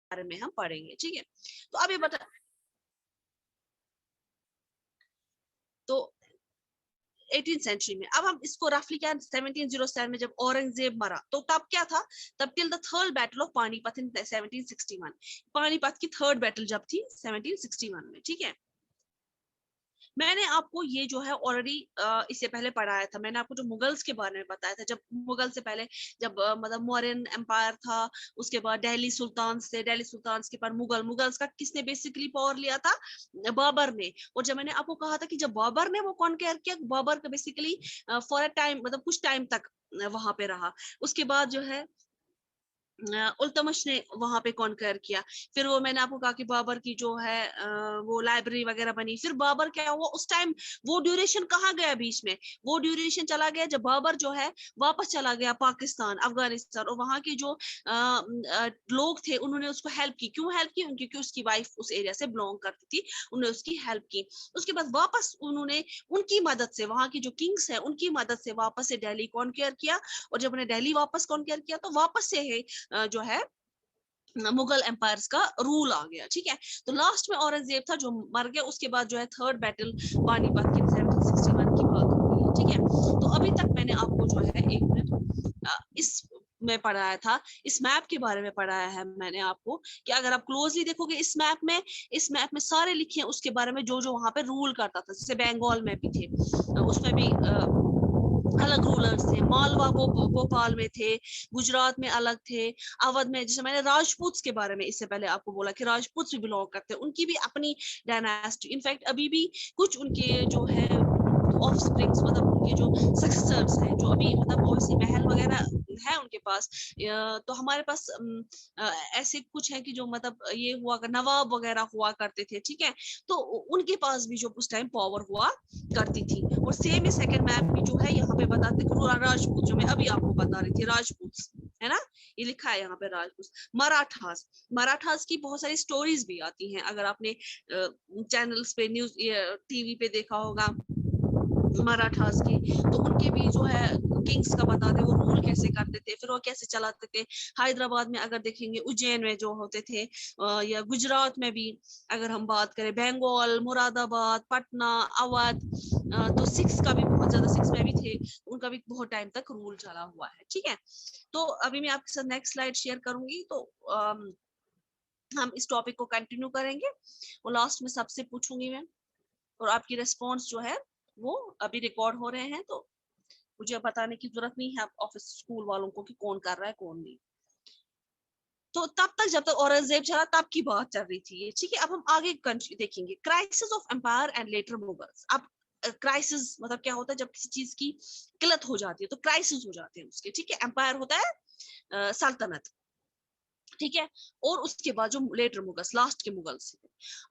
बारे में हम पढ़ेंगे, ठीक है। तो अभी बता, तो 18th सेंचुरी में, अब हम इसको रफली क्या 1707 में जब औरंगजेब मरा तो तब क्या था, तब till the third battle of Panipat in 1761, Panipat की थर्ड बैटल जब थी 1761 में, ठीक है। मैंने आपको ये जो है ऑलरेडी इससे पहले पढ़ाया था, मैंने आपको जो मुगल्स के बारे में बताया था, जब मुगल से पहले जब मतलब मौर्यन एम्पायर था, उसके बाद दिल्ली सुल्तान थे, दिल्ली सुल्तान के बाद मुगल्स का किसने बेसिकली पावर लिया था, बाबर ने। और जब मैंने आपको कहा था कि जब बाबर ने वो कॉन्केयर किया, बाबर का बेसिकली फॉर अ टाइम मतलब कुछ टाइम तक वहां पे रहा, उसके बाद जो है उल्तमश ने वहां पे कॉन्कर किया। फिर वो मैंने आपको कहा कि बाबर की जो है वो लाइब्रेरी वगैरह बनी। फिर बाबर क्या हुआ उस टाइम, वो ड्यूरेशन कहाँ गया बीच में, वो ड्यूरेशन चला गया जब बाबर जो है वापस चला गया पाकिस्तान अफगानिस्तान, और वहां के जो लोग थे उन्होंने उसको हेल्प की। क्यों हेल्प की, क्योंकि उसकी वाइफ उस एरिया से बिलोंग करती थी, उन्होंने उसकी हेल्प की। उसके बाद वापस उन्होंने उनकी मदद से, वहां की जो किंग्स है उनकी मदद से वापस से दिल्ली कॉन्कर किया। और जब उन्हें दिल्ली वापस कॉन्कर किया तो वापस से है जो है मुगल एम्पायर्स का रूल आ गया, ठीक है। तो लास्ट में औरंगजेब था जो मर गया, उसके बाद जो है थर्ड बैटल पानीपत की 1761 की बात हो गई है, ठीक है। तो अभी तक मैंने आपको जो है एक मिनट इस में पढ़ाया था, इस मैप के बारे में पढ़ाया है मैंने आपको, कि अगर आप क्लोजली देखोगे इस मैप में सारे लिखे हैं उसके बारे में, जो जो वहां पे रूल करता था। जैसे बंगाल में भी थे, उसमें भी अलग रूलर्स थे, मालवा भोपाल में थे, गुजरात में अलग थे, अवध में, जैसे मैंने राजपूत के बारे में इससे पहले आपको बोला कि राजपूत भी बिलोंग करते हैं, उनकी भी अपनी डायनास्टी, इनफैक्ट अभी भी कुछ उनके जो है ऑफस्प्रिंग्स मतलब उनके जो सक्सेसर्स हैं, जो अभी मतलब ऑब्वियसली महल वगैरह है उनके पास, तो हमारे पास ऐसे कुछ है कि जो मतलब ये हुआ नवाब वगैरह हुआ करते थे, ठीक है। तो उनके पास भी जो उस टाइम पावर हुआ करती थी। और सेम ही सेकंड मैप भी जो है यहाँ पे बताते राजपूत, जो मैं अभी आपको बता रही थी राजपूत, है ना, ये लिखा है यहाँ पे राजपूत। मराठास, मराठास की बहुत सारी स्टोरीज भी आती हैं, अगर आपने चैनल्स पे न्यूज टीवी पे देखा होगा मराठास की, तो उनके भी जो है किंग्स का बताते वो रूल कैसे करते थे, फिर वो कैसे चलाते थे। हैदराबाद में अगर देखेंगे, उज्जैन में जो होते थे, या गुजरात में भी अगर हम बात करें, बंगाल, मुरादाबाद, पटना, अवध, तो सिक्स का भी बहुत ज्यादा, सिक्स में भी थे, उनका भी बहुत टाइम तक रूल चला हुआ है, ठीक है। तो अभी मैं आपके साथ नेक्स्ट स्लाइड शेयर करूंगी, तो हम इस टॉपिक को कंटिन्यू करेंगे, और लास्ट में सबसे पूछूंगी मैं, और आपकी रिस्पॉन्स जो है वो अभी रिकॉर्ड हो रहे हैं, तो मुझे बताने की जरूरत नहीं है आप ऑफिस स्कूल वालों को कि कौन कर रहा है कौन नहीं। तो तब तक जब तक औरंगजेब चला तब की बात चल रही थी ये, ठीक है। अब हम आगे देखेंगे crisis of empire and later Mughals. अब क्राइसिस मतलब क्या होता है, जब किसी चीज की किल्लत हो जाती है तो क्राइसिस हो जाते हैं उसके, ठीक है। एम्पायर होता है सल्तनत, ठीक है। और उसके बाद जो लेटर मुगल्स, लास्ट के मुगल्स,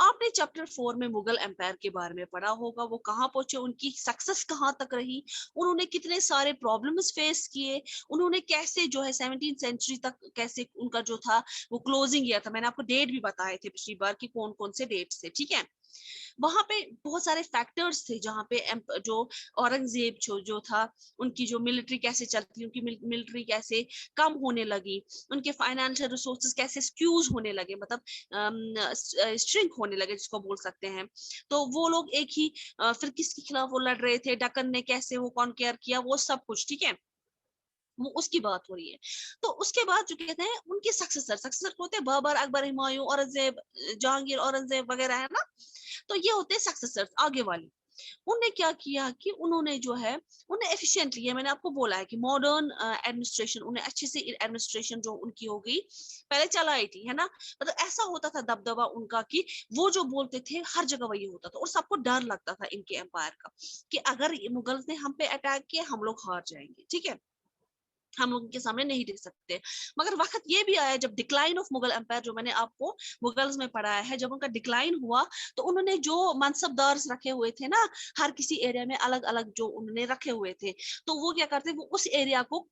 आपने चैप्टर 4 में मुगल एम्पायर के बारे में पढ़ा होगा, वो कहाँ पहुंचे, उनकी सक्सेस कहाँ तक रही, उन्होंने कितने सारे प्रॉब्लम्स फेस किए, उन्होंने कैसे जो है 17th सेंचुरी तक कैसे उनका जो था वो क्लोजिंग किया था। मैंने आपको डेट भी बताए थे पिछली बार कि कौन कौन से डेट थे, ठीक है। वहां पे बहुत सारे फैक्टर्स थे जहाँ पे जो औरंगजेब जो था, उनकी जो मिलिट्री कैसे चलती, उनकी मिलिट्री कैसे कम होने लगी, उनके फाइनेंशियल रिसोर्सेज कैसे स्क्यूज होने लगे, मतलब स्ट्रिंक होने लगे जिसको बोल सकते हैं। तो वो लोग एक ही फिर किसके खिलाफ वो लड़ रहे थे, दक्कन ने कैसे वो कॉन्केयर किया, वो सब कुछ, ठीक है, वो उसकी बात हो रही है। तो उसके बाद जो कहते हैं उनके सक्सेसर होते हैं बाबर, अकबर, हुमायूं, औरंगजेब, जहांगीर, औरंगजेब वगैरह, है ना। तो ये होते हैं सक्सेसर्स आगे वाले। उनने क्या किया कि उन्होंने जो है उन्हें एफिशिएंटली, ये मैंने आपको बोला है कि मॉडर्न एडमिनिस्ट्रेशन, उन्हें अच्छे से एडमिनिस्ट्रेशन जो उनकी हो गई, पहले चलाई थी, है ना। मतलब ऐसा होता था दबदबा उनका कि वो जो बोलते थे हर जगह वही होता था, और सबको डर लगता था इनके एम्पायर का कि अगर मुगल ने हम पे अटैक किया हम लोग हार जाएंगे, ठीक है, हम लोगों के सामने नहीं टिक सकते। मगर वक्त ये भी आया जब डिक्लाइन ऑफ मुगल एम्पायर, जो मैंने आपको मुगल्स में पढ़ाया है, जब उनका डिक्लाइन हुआ तो उन्होंने जो मनसबदार रखे हुए थे ना, हर किसी एरिया में अलग अलग जो उन्होंने रखे हुए थे, तो वो क्या करते, वो उस एरिया को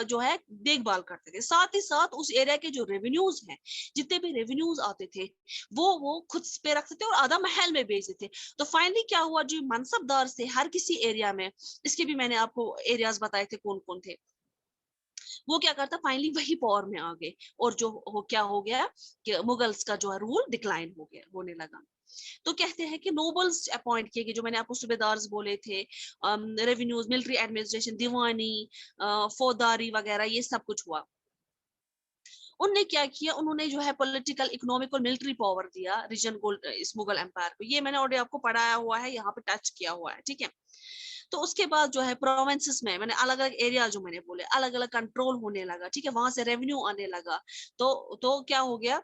जो है देखभाल करते थे, साथ ही साथ उस एरिया के जो रेवेन्यूज हैं, जितने भी रेवेन्यूज आते थे वो खुद पे रखते थे और आधा महल में बेचते थे। तो फाइनली क्या हुआ, जो मनसबदार थे हर किसी एरिया में, इसके भी मैंने आपको एरियाज बताए थे कौन कौन थे, वो क्या करता, फाइनली वही पावर में आ गए, और जो क्या हो गया कि मुगल्स का जो है रूल डिक्लाइन हो गया, होने लगा। तो कहते हैं कि नोबल्स अपॉइंट किए गए, जो मैंने आपको सूबेदार्स बोले थे, रेवेन्यूज, मिलिट्री एडमिनिस्ट्रेशन, दीवानी, फौजदारी वगैरह, ये सब कुछ हुआ। उनने क्या किया, उन्होंने जो है पॉलिटिकल, इकोनॉमिक और मिलिट्री पावर दिया रीजन को, इस मुगल एम्पायर को। ये मैंने ऑलरेडी आपको पढ़ाया हुआ है, यहाँ पे टच किया हुआ है, ठीक है। तो उसके बाद जो है प्रोविंसेस में मैंने अलग अलग एरिया, जो मैंने बोले अलग अलग कंट्रोल होने लगा, ठीक है, वहां से रेवेन्यू आने लगा। तो क्या हो गया,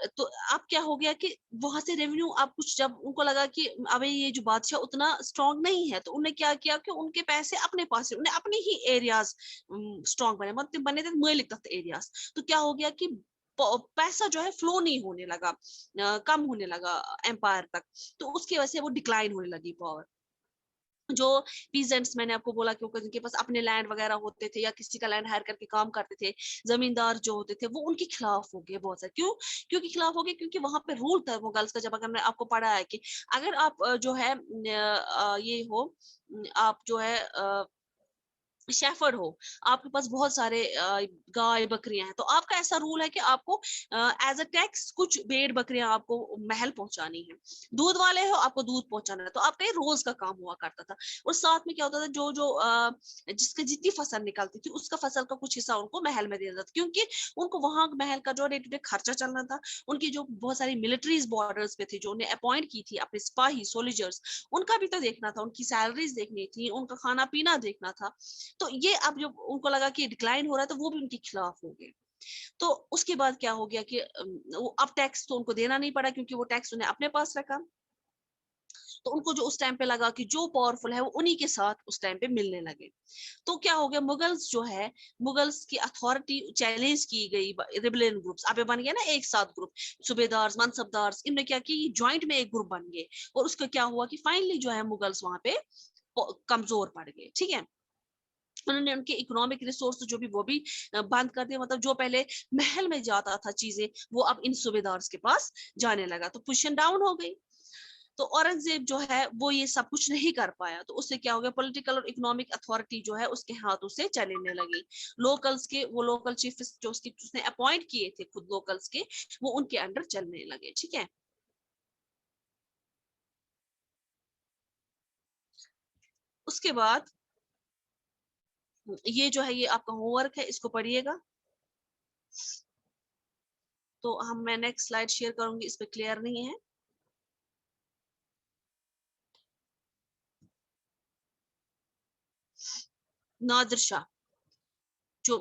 तो अब क्या हो गया कि वहां से रेवेन्यू, आप कुछ, जब उनको लगा कि अबे ये जो बादशाह उतना स्ट्रांग नहीं है, तो उन्होंने क्या किया कि उनके पैसे अपने पास, उन्हें अपने ही एरियाज स्ट्रांग बने, मतलब बने थे मलिक तख्त एरियाज। तो क्या हो गया कि पैसा जो है फ्लो नहीं होने लगा, कम होने लगा एम्पायर तक। तो उसकी वजह से वो डिक्लाइन होने लगी पावर। जो पीजेंट्स, मैंने आपको बोला कि जिनके पास अपने लैंड वगैरह होते थे, या किसी का लैंड हायर करके काम करते थे, जमींदार जो होते थे, वो उनके खिलाफ हो गए बहुत सारे। क्यों, क्योंकि खिलाफ हो गए, क्योंकि वहां पे रूल था मुगल्स का। जब अगर मैं आपको पढ़ा है कि अगर आप जो है ये हो, आप जो है शेफर्ड हो, आपके पास बहुत सारे गाय बकरियां हैं, तो आपका ऐसा रूल है कि आपको एज अ टैक्स कुछ भेड़ बकरियां आपको महल पहुंचानी है। दूध वाले हो, आपको दूध पहुंचाना है। तो आपका ये रोज का काम हुआ करता था। और साथ में क्या होता था, जो जो जिसकी जितनी फसल निकलती थी, उसका फसल का कुछ हिस्सा उनको महल में देना था, क्योंकि उनको वहां महल का जो डे टू डे खर्चा चलना था। उनकी जो बहुत सारी मिलिट्रीज बॉर्डर्स पे थी, जो उन्हें अपॉइंट की थी, अपने सिपाही सोल्जर्स, उनका भी तो देखना था, उनकी सैलरीज देखनी थी, उनका खाना पीना देखना था। तो ये अब जब उनको लगा कि डिक्लाइन हो रहा है, तो वो भी उनके खिलाफ हो गए। तो उसके बाद क्या हो गया कि वो अब टैक्स तो उनको देना नहीं पड़ा, क्योंकि वो टैक्स उन्हें अपने पास रखा। तो उनको जो उस टाइम पे लगा कि जो पावरफुल है वो उन्हीं के साथ उस टाइम पे मिलने लगे। तो क्या हो गया, मुगल्स जो है, मुगल्स की अथॉरिटी चैलेंज की गई, रिबेलियन ग्रुप्स अब बन गया ना एक साथ ग्रुप, सूबेदार, मनसबदार, इनने क्या किया, ज्वाइंट में एक ग्रुप बन गए। और उसका क्या हुआ कि फाइनली जो है मुगल्स वहां पे कमजोर पड़ गए, ठीक है। उन्होंने उनके इकोनॉमिक रिसोर्स जो भी, वो भी बंद कर दिए। मतलब जो पहले महल में जाता था चीजें, वो अब इन सूबेदार्स के पास जाने लगा, तो पोजीशन डाउन हो गई। तो औरंगजेब जो है वो ये सब कुछ नहीं कर पाया। तो उससे क्या हो गया, पॉलिटिकल और इकोनॉमिक अथॉरिटी जो है उसके हाथों से चलने लगी। लोकल्स के, वो लोकल चीफ जो उसने अपॉइंट किए थे खुद लोकल्स के, वो उनके अंडर चलने लगे, ठीक है। उसके बाद ये जो है, ये आपका होमवर्क है, इसको पढ़िएगा। तो मैं नेक्स्ट स्लाइड शेयर करूंगी, इस पे क्लियर नहीं है। नादिर शाह, जो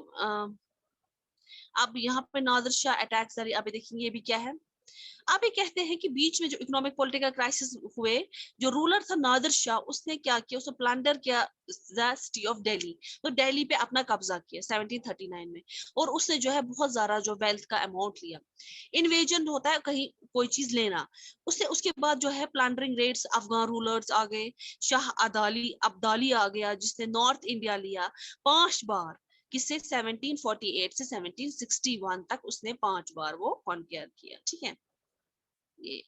अब यहाँ पे नादिर शाह अटैक्स, अभी देखेंगे ये भी क्या है। आप ये कहते हैं कि बीच में जो इकोनॉमिक पॉलिटिकल क्राइसिस हुए, जो रूलर था नादिर शाह, उसने क्या किया, उसने प्लंडर किया द सिटी ऑफ दिल्ली। तो दिल्ली पे अपना कब्जा किया 1739 में। और उसने जो है बहुत ज्यादा जो वेल्थ का अमाउंट लिया। इन्वेजन होता है कहीं कोई चीज लेना। उससे उसके बाद जो है प्लंडरिंग रेट्स, अफगान रूलर्स आ गए। शाह अदाली अब्दाली आ गया, जिसने नॉर्थ इंडिया लिया 5 बार। किससे, 1748 से 1761 तक उसने 5 बार वो कॉन्क्यर किया, ठीक है। ये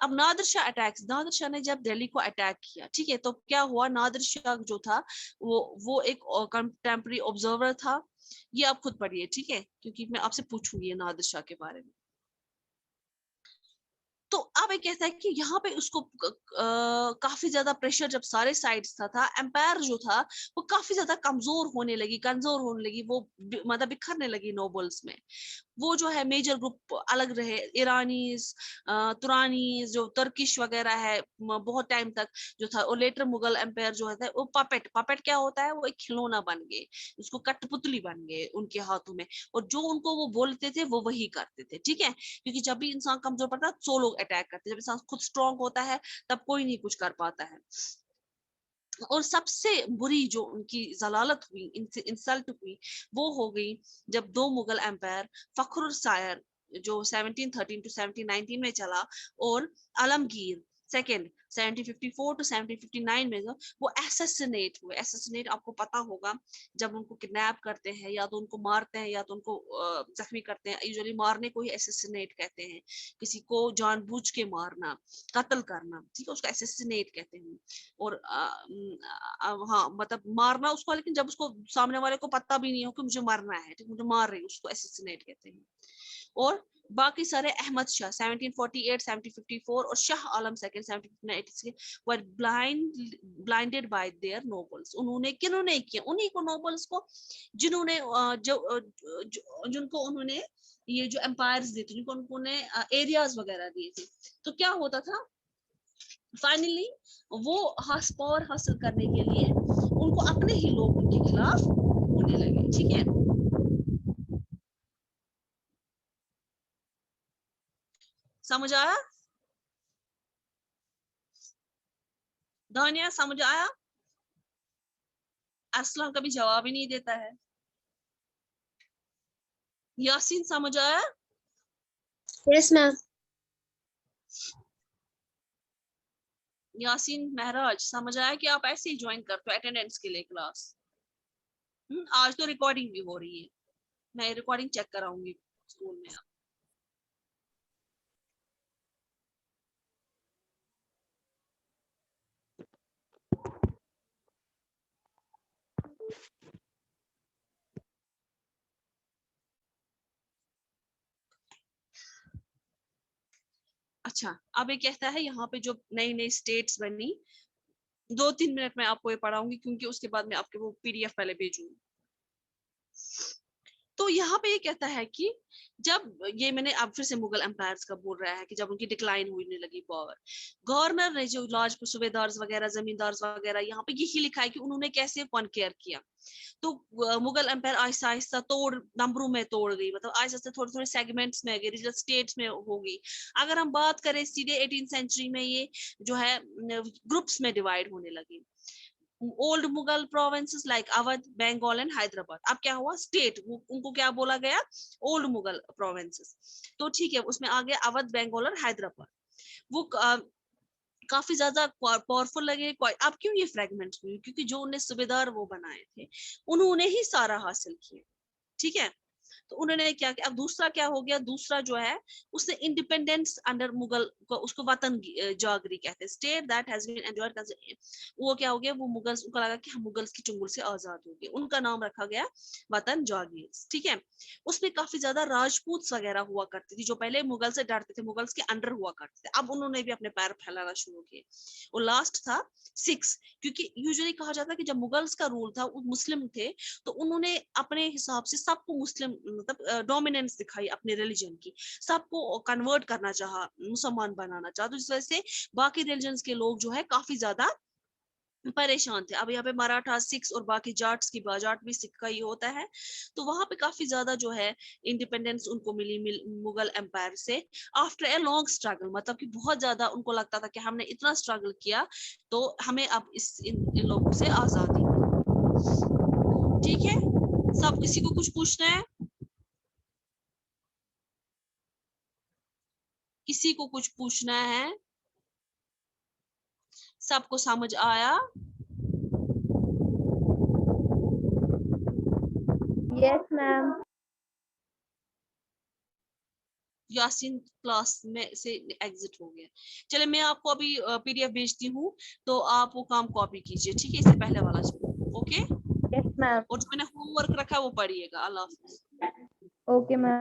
अब नादिर शाह अटैक्स, नादिर शाह ने जब दिल्ली को अटैक किया, ठीक है, तो क्या हुआ, नादिर शाह जो था, वो एक कंटेम्प्रेरी ऑब्जर्वर था। ये आप खुद पढ़िए, ठीक है, क्योंकि मैं आपसे पूछूंगी नादिर शाह के बारे में। तो अब ये कहता है कि यहाँ पे उसको काफी ज्यादा प्रेशर जब सारे साइड्स था एम्पायर जो था वो काफी ज्यादा कमजोर होने लगी, वो मतलब बिखरने लगी नोबल्स में। वो जो है मेजर ग्रुप अलग रहे, ईरानीज, तुरानीज, जो तुर्किश वगैरह है, बहुत टाइम तक जो था। और लेटर मुगल एम्पायर जो है वो पपेट, पपेट क्या होता है, वो एक खिलौना बन गए, उसको कठपुतली बन गए उनके हाथों में। और जो उनको वो बोलते थे वो वही करते थे, ठीक है। क्योंकि जब भी इंसान कमजोर पड़ता है, 100 लोग अटैक करते हैं। जब इंसान खुद स्ट्रांग होता है, तब कोई नहीं कुछ कर पाता है। और सबसे बुरी जो उनकी जलालत हुई, इंसल्ट हुई, वो हो गई जब दो मुगल एम्पायर, फखरुल सायर जो 1713 टू 1719 में चला, और आलमगीर सेकेंड 1754 टू 1759 में वो एसेसिनेट हुए। एसेसिनेट आपको पता होगा, जब उनको किडनैप करते हैं या तो उनको मारते हैं या तो उनको जख्मी करते हैं। यूजुअली मारने को ही एसेसिनेट कहते हैं, किसी को जानबूझ के मारना, कत्ल करना, ठीक है, उसको एसेसिनेट कहते हैं। और हाँ मतलब मारना उसको, लेकिन जब उसको सामने वाले को पता भी नहीं हो कि मुझे मारना है, ठीक, मुझे मार रही, उसको एसेसिनेट कहते हैं। और बाकी सारे अहमद शाह 1748 1754 और Shah Alam second 1786 were blinded by their nobles. उन्होंने किन्होंने किया, उन्हीं को नोबल्स को जिन्होंने जिनको उन्होंने ये जो एम्पायर्स दिए थे, जिनको उन्होंने एरियाज वगैरह दिए थे। तो क्या होता था फाइनली, वो पावर हासिल करने के लिए उनको अपने ही लोग उनके खिलाफ होने लगे। ठीक है, समझ आया दानिया, समझ आया? असलम कभी जवाब ही नहीं देता है। यासीन समझ आया? Yes ma'am. यासीन महराज समझ आया कि आप ऐसे ही ज्वाइन करते हो अटेंडेंस के लिए क्लास? आज तो रिकॉर्डिंग भी हो रही है, मैं रिकॉर्डिंग चेक कराऊंगी स्कूल में। अच्छा, अब ये कहता है यहाँ पे जो नई नई स्टेट्स बनी, 2-3 मिनट में आपको ये पढ़ाऊंगी क्योंकि उसके बाद मैं आपके वो पीडीएफ पहले भेजूंगी। तो यहाँ पे ये कहता है कि जब ये, मैंने अब फिर से मुगल एम्पायर्स का बोल रहा है कि जब उनकी डिक्लाइन होने लगी पावर, गवर्नर ने जो लाज सूबेदार वगैरह, जमींदार वगैरह, यहाँ पे यही लिखा है कि उन्होंने कैसे कॉन्केयर किया। तो मुगल एम्पायर आहिस्ता आहिस्ता नंबरों में तोड़ गई, मतलब आहिस्ता आहिस्ता थोड़े थोड़े सेगमेंट्स में गई, रीजनल स्टेट्स में होगी। अगर हम बात करें सीधे 18th सेंचुरी में, ये जो है ग्रुप्स में डिवाइड होने लगी। Old Mughal provinces like Awadh, Bengal and Hyderabad. अब क्या हुआ, स्टेट, उनको क्या बोला गया, ओल्ड मुगल प्रोविंसेस। तो ठीक है, उसमें आ गया अवध, बंगाल और हैदराबाद। वो काफी ज्यादा पावरफुल लगे। अब क्यों ये फ्रेगमेंट हुई, क्योंकि जो उन्हें सूबेदार वो बनाए थे, उन्होंने ही सारा हासिल किया। ठीक है, तो उन्होंने क्या किया। अब दूसरा क्या हो गया, दूसरा जो है उसने इंडिपेंडेंस अंडर मुगल को, उसको वतन जागरी कहते हैं, state that has been enjoyed. वो क्या हो गया, वो मुगल्स, उनको लगा कि हम मुगल्स की चुंगल से आजाद हो गए, उनका नाम रखा गया वतन जागीर। ठीक है, उसमें काफी ज्यादा राजपूत वगैरह हुआ करती थी, जो पहले मुगल से डरते थे, मुगल्स के अंडर हुआ करते थे। अब उन्होंने भी अपने पैर फैलाना शुरू किए। और लास्ट था सिक्स, क्योंकि यूजुअली कहा जाता है कि जब मुगल्स का रूल था, वो मुस्लिम थे, तो उन्होंने अपने हिसाब से सबको मुस्लिम, मतलब डोमिनेंस दिखाई अपने रिलीजन की, सबको कन्वर्ट करना चाहा, मुसलमान बनाना चाहा। तो इस वजह से बाकी रिलीजन्स के लोग जो है काफी ज्यादा परेशान थे। अब यहाँ पे मराठा, सिख्स और बाकी जाट्स की, जाट भी सिख का ही होता है, तो वहां पे काफी ज्यादा जो है इंडिपेंडेंस उनको मिली मुगल एम्पायर से, आफ्टर ए लॉन्ग स्ट्रगल। मतलब कि बहुत ज्यादा उनको लगता था कि हमने इतना स्ट्रगल किया, तो हमें अब इन लोगों से आजादी। ठीक है, सब किसी को कुछ पूछना है? किसी को कुछ पूछना है? सबको समझ आया? Yes ma'am. यासीन क्लास में से एग्जिट हो गया। चले, मैं आपको अभी पीडीएफ भेजती हूँ, तो आप वो काम कॉपी कीजिए। ठीक है, इससे पहले वाला। Okay, yes ma'am. और जो मैंने होमवर्क रखा है वो पढ़िएगा। अल्लाह हाफिज। Okay ma'am.